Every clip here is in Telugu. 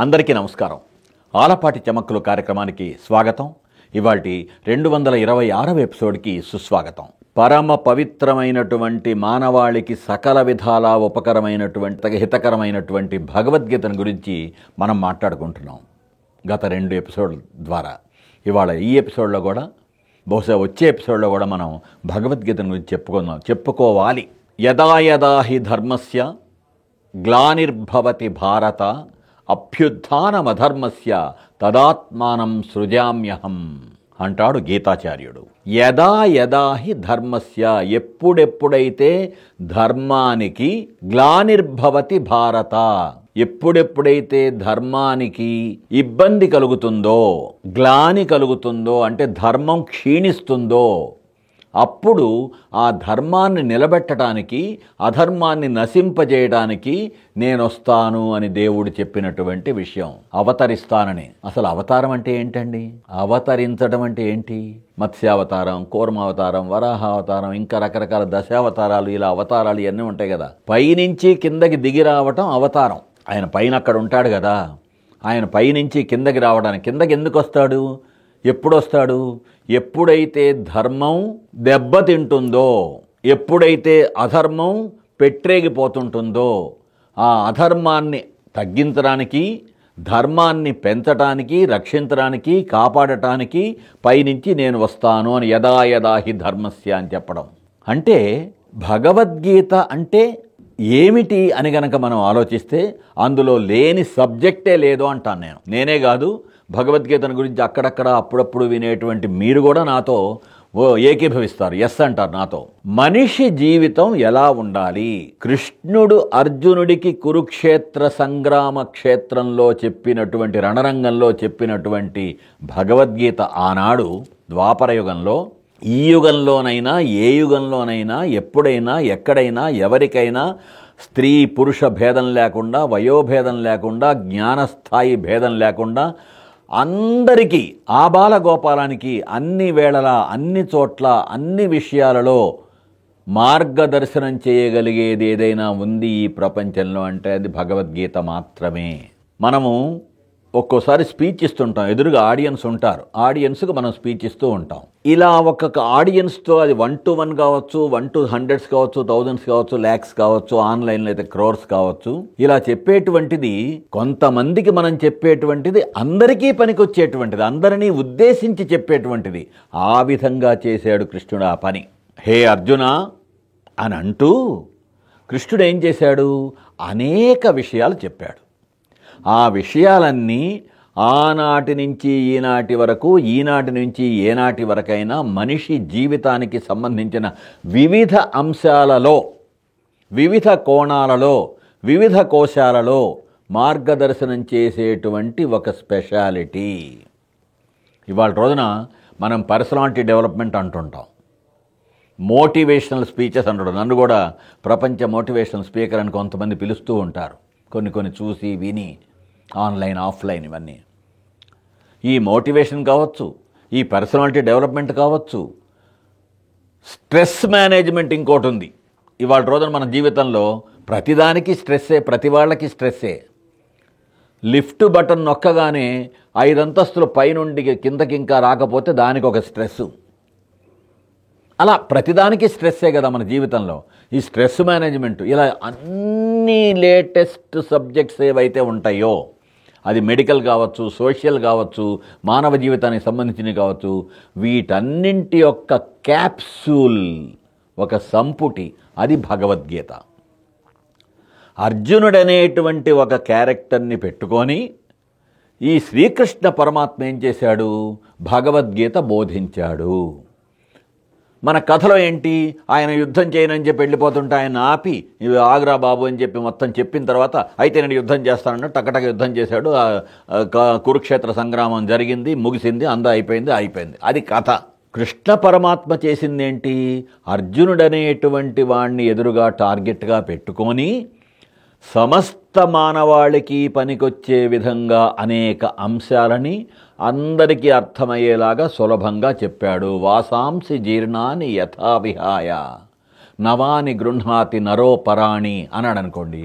అందరికీ నమస్కారం. ఆలపాటి చమక్కులు కార్యక్రమానికి స్వాగతం. ఇవాల్టి 226వ ఎపిసోడ్కి సుస్వాగతం. పరమ పవిత్రమైనటువంటి మానవాళికి సకల విధాలా ఉపకరమైనటువంటి హితకరమైనటువంటి భగవద్గీతను గురించి మనం మాట్లాడుకుంటున్నాం గత 2 ఎపిసోడ్ల ద్వారా. ఇవాళ ఈ ఎపిసోడ్లో కూడా, బహుశా వచ్చే ఎపిసోడ్లో కూడా మనం భగవద్గీతను గురించి చెప్పుకోవాలి. యదా యదా హి ధర్మస్య గ్లానిర్భవతి భారత అభ్యుత్థానమధర్మస్య తదాత్మానం సృజామ్యహం అంటాడు గీతాచార్యుడు. యదా యదా హి ధర్మస్య, ఎప్పుడెప్పుడైతే ధర్మానికి గ్లానిర్భవతి భారత, ఎప్పుడెప్పుడైతే ధర్మానికి ఇబ్బంది కలుగుతుందో, గ్లాని కలుగుతుందో, అంటే ధర్మం క్షీణిస్తుందో, అప్పుడు ఆ ధర్మాన్ని నిలబెట్టడానికి, అధర్మాన్ని నశింపజేయడానికి నేనొస్తాను అని దేవుడు చెప్పినటువంటి విషయం. అవతరిస్తానని. అసలు అవతారం అంటే ఏంటండి? అవతరించడం అంటే ఏంటి? మత్స్యావతారం, కూర్మావతారం, వరాహావతారం, ఇంకా రకరకాల దశావతారాలు, ఇలా అవతారాలు ఇవన్నీ ఉంటాయి కదా. పైనుంచి కిందకి దిగి రావటం అవతారం. ఆయన పైన అక్కడ ఉంటాడు కదా, ఆయన పైనుంచి కిందకి రావడానికి. కిందకి ఎందుకు వస్తాడు? ఎప్పుడొస్తాడు? ఎప్పుడైతే ధర్మం దెబ్బతింటుందో, ఎప్పుడైతే అధర్మం పెట్టరేగిపోతుంటుందో, ఆ అధర్మాన్ని తగ్గించడానికి, ధర్మాన్ని పెంచడానికి, రక్షించడానికి, కాపాడటానికి పైనుంచి నేను వస్తాను అని యదా యదా హి ధర్మస్య అని చెప్పడం. అంటే భగవద్గీత అంటే ఏమిటి అని గనక మనం ఆలోచిస్తే అందులో లేని సబ్జెక్టే లేదు అంటాను నేనే కాదు, భగవద్గీతను గురించి అక్కడక్కడ అప్పుడప్పుడు వినేటువంటి మీరు కూడా నాతో ఏకీభవిస్తారు, ఎస్ అంటారు నాతో. మనిషి జీవితం ఎలా ఉండాలి? కృష్ణుడు అర్జునుడికి కురుక్షేత్ర సంగ్రామ క్షేత్రంలో చెప్పినటువంటి, రణరంగంలో చెప్పినటువంటి భగవద్గీత ఆనాడు ద్వాపర యుగంలో, ఈ యుగంలోనైనా ఏ యుగంలోనైనా, ఎప్పుడైనా ఎక్కడైనా ఎవరికైనా స్త్రీ పురుష భేదం లేకుండా, వయోభేదం లేకుండా, జ్ఞానస్థాయి భేదం లేకుండా అందరికీ, ఆబాల గోపాలానికి అన్ని వేళలా, అన్ని చోట్ల, అన్ని విషయాలలో మార్గదర్శనం చేయగలిగేది ఏదైనా ఉంది ఈ ప్రపంచంలో అంటే అది భగవద్గీత మాత్రమే. మనము ఒక్కోసారి స్పీచ్ ఇస్తుంటాం, ఎదురుగా ఆడియన్స్ ఉంటారు, ఆడియన్స్కి మనం స్పీచ్ ఇస్తూ ఉంటాం. ఇలా ఒక్కొక్క ఆడియన్స్తో, అది 1 to 1 కావచ్చు, 1 to 100s కావచ్చు, 1000s కావచ్చు, lakhs కావచ్చు, ఆన్లైన్లో అయితే crores కావచ్చు. ఇలా చెప్పేటువంటిది, కొంతమందికి మనం చెప్పేటువంటిది అందరికీ పనికొచ్చేటువంటిది, అందరినీ ఉద్దేశించి చెప్పేటువంటిది. ఆ విధంగా చేశాడు కృష్ణుడు ఆ పని. హే అర్జున అని అంటూ కృష్ణుడు ఏం చేశాడు? అనేక విషయాలు చెప్పాడు. ఆ విషయాలన్నీ ఆనాటి నుంచి ఈనాటి వరకు, ఈనాటి నుంచి ఏనాటి వరకైనా మనిషి జీవితానికి సంబంధించిన వివిధ అంశాలలో, వివిధ కోణాలలో, వివిధ కోశాలలో మార్గదర్శనం చేసేటువంటి ఒక స్పెషాలిటీ. ఇవాళ రోజున మనం పర్సనాలిటీ డెవలప్మెంట్ అంటుంటాం, మోటివేషనల్ స్పీచెస్ అంటాడు. నన్ను కూడా ప్రపంచ మోటివేషనల్ స్పీకర్ అని కొంతమంది పిలుస్తూ ఉంటారు, కొన్ని చూసి విని, ఆన్లైన్ ఆఫ్లైన్ ఇవన్నీ. ఈ మోటివేషన్ కావచ్చు, ఈ పర్సనాలిటీ డెవలప్మెంట్ కావచ్చు, స్ట్రెస్ మేనేజ్మెంట్ ఇంకోటి ఉంది. ఇవాళ రోజున మన జీవితంలో ప్రతిదానికి స్ట్రెస్సే, ప్రతి వాళ్ళకి స్ట్రెస్సే. లిఫ్ట్ బటన్ నొక్కగానే 5 అంతస్తుల పైనుండి కిందకి ఇంకా రాకపోతే దానికి ఒక స్ట్రెస్సు. అలా ప్రతిదానికి స్ట్రెస్సే కదా మన జీవితంలో. ఈ స్ట్రెస్ మేనేజ్మెంట్, ఇలా అన్ని లేటెస్ట్ సబ్జెక్ట్స్ ఏవైతే ఉంటాయో, అది మెడికల్ కావచ్చు, సోషల్ కావచ్చు, మానవ జీవితానికి సంబంధించినవి కావచ్చు, వీటన్నింటి యొక్క క్యాప్సూల్, ఒక సంపుటి, అది భగవద్గీత. అర్జునుడనేటువంటి ఒక క్యారెక్టర్ని పెట్టుకొని ఈ శ్రీకృష్ణ పరమాత్మ ఏం చేశాడు? భగవద్గీత బోధించాడు. మన కథలో ఏంటి? ఆయన యుద్ధం చేయనని చెప్పి వెళ్ళిపోతుంటే ఆయన ఆపి, ఇవి ఆగ్రా బాబు అని చెప్పి మొత్తం చెప్పిన తర్వాత, అయితే నేను యుద్ధం చేస్తానన్నా టకటక యుద్ధం చేశాడు. కురుక్షేత్ర సంగ్రామం జరిగింది, ముగిసింది, అంతా అయిపోయింది. అది కథ. కృష్ణ పరమాత్మ చేసిందేంటి? అర్జునుడనేటువంటి వాణ్ణి ఎదురుగా టార్గెట్గా పెట్టుకొని సమస్త మానవాళికి పనికొచ్చే విధంగా అనేక అంశాలని అందరికీ అర్థమయ్యేలాగా సులభంగా చెప్పాడు. వాసాంసి జీర్ణాని యథా విహాయ నవాని గృహ్ణాతి నరో పరాణి అన్నాడు అనుకోండి.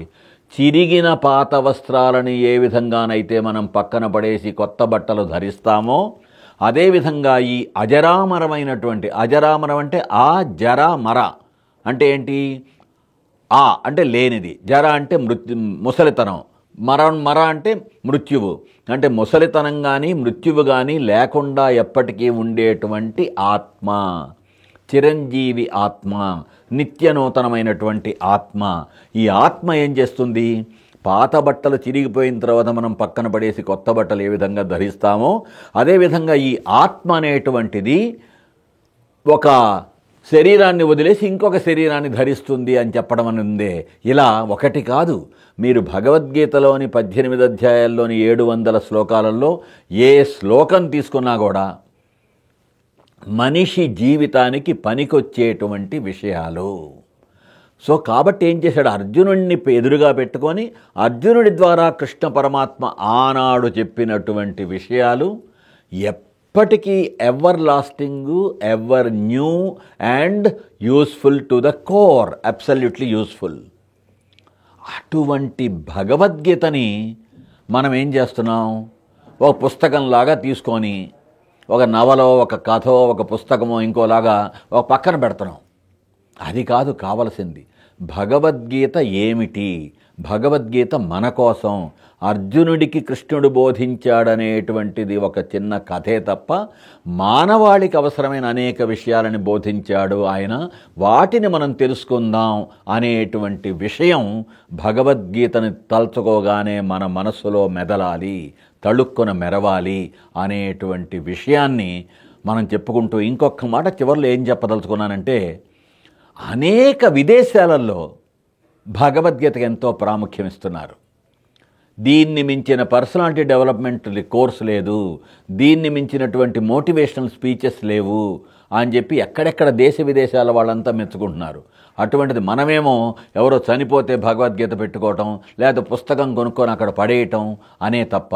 చిరిగిన పాత వస్త్రాలని ఏ విధంగానైతే మనం పక్కన పడేసి కొత్త బట్టలు ధరిస్తామో, అదేవిధంగా ఈ అజరామరమైనటువంటి, అజరామరం అంటే ఆ జర మర అంటే ఏంటి? ఆ అంటే లేనిది, జర అంటే ముసలితనం, మర అంటే మృత్యువు, అంటే ముసలితనం కానీ మృత్యువు కానీ లేకుండా ఎప్పటికీ ఉండేటువంటి ఆత్మ, చిరంజీవి ఆత్మ, నిత్యనూతనమైనటువంటి ఆత్మ. ఈ ఆత్మ ఏం చేస్తుంది? పాత బట్టలు చిరిగిపోయిన తర్వాత మనం పక్కన పడేసి కొత్త బట్టలు ఏ విధంగా ధరిస్తామో, అదేవిధంగా ఈ ఆత్మ అనేటువంటిది ఒక శరీరాన్ని వదిలేసి ఇంకొక శరీరాన్ని ధరిస్తుంది అని చెప్పడం అని ఉందే. ఇలా ఒకటి కాదు, మీరు భగవద్గీతలోని 18 అధ్యాయాల్లోని 700 శ్లోకాలలో ఏ శ్లోకం తీసుకున్నా కూడా మనిషి జీవితానికి పనికొచ్చేటువంటి విషయాలు. సో కాబట్టి ఏం చేశాడు? అర్జునుడిని ఎదురుగా పెట్టుకొని అర్జునుడి ద్వారా కృష్ణ పరమాత్మ ఆనాడు చెప్పినటువంటి విషయాలు ఎప్పటికీ ever lasting, ever new and useful to the core, absolutely useful. అటువంటి భగవద్గీతని మనం ఏం చేస్తున్నాం? ఒక పుస్తకంలాగా తీసుకొని ఒక నవలో, ఒక కథో, ఒక పుస్తకమో ఇంకోలాగా ఒక పక్కన పెడుతున్నాం. అది కాదు కావలసింది. భగవద్గీత ఏమిటి? భగవద్గీత మన కోసం, అర్జునుడికి కృష్ణుడు బోధించాడనేటువంటిది ఒక చిన్న కథే తప్ప మానవాళికి అవసరమైన అనేక విషయాలని బోధించాడు ఆయన. వాటిని మనం తెలుసుకుందాం అనేటువంటి విషయం భగవద్గీతని తలుచుకోగానే మన మనస్సులో మెదలాలి, తళుక్కున మెరవాలి అనేటువంటి విషయాన్ని మనం చెప్పుకుంటూ ఇంకొక మాట చివరిలో ఏం చెప్పదలుచుకున్నానంటే, అనేక విదేశాలలో భగవద్గీతకు ఎంతో ప్రాముఖ్యం ఇస్తున్నారు. దీన్ని మించిన పర్సనాలిటీ డెవలప్మెంట్ కోర్స్ లేదు, దీన్ని మించినటువంటి మోటివేషనల్ స్పీచెస్ లేవు అని చెప్పి ఎక్కడెక్కడ దేశ విదేశాల వాళ్ళంతా మెచ్చుకుంటున్నారు. అటువంటిది మనమేమో ఎవరో చనిపోతే భగవద్గీత పెట్టుకోవటం, లేదా పుస్తకం కొనుక్కొని అక్కడ పడేయటం అనే తప్ప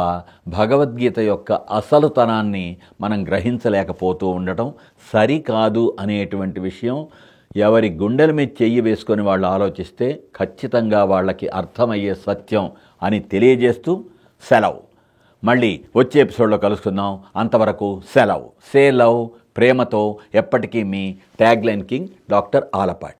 భగవద్గీత యొక్క అసలుతనాన్ని మనం గ్రహించలేకపోతూ ఉండటం సరికాదు అనేటువంటి విషయం ఎవరి గుండెల మీద చెయ్యి వేసుకొని వాళ్ళు ఆలోచిస్తే ఖచ్చితంగా వాళ్ళకి అర్థమయ్యే సత్యం అని తెలియజేస్తూ సెలవు. మళ్ళీ వచ్చే ఎపిసోడ్లో కలుసుకుందాం. అంతవరకు సెలవు. సే లవ్, ప్రేమతో ఎప్పటికీ మీ ట్యాగ్లైన్ కింగ్ డాక్టర్ ఆలపాటి.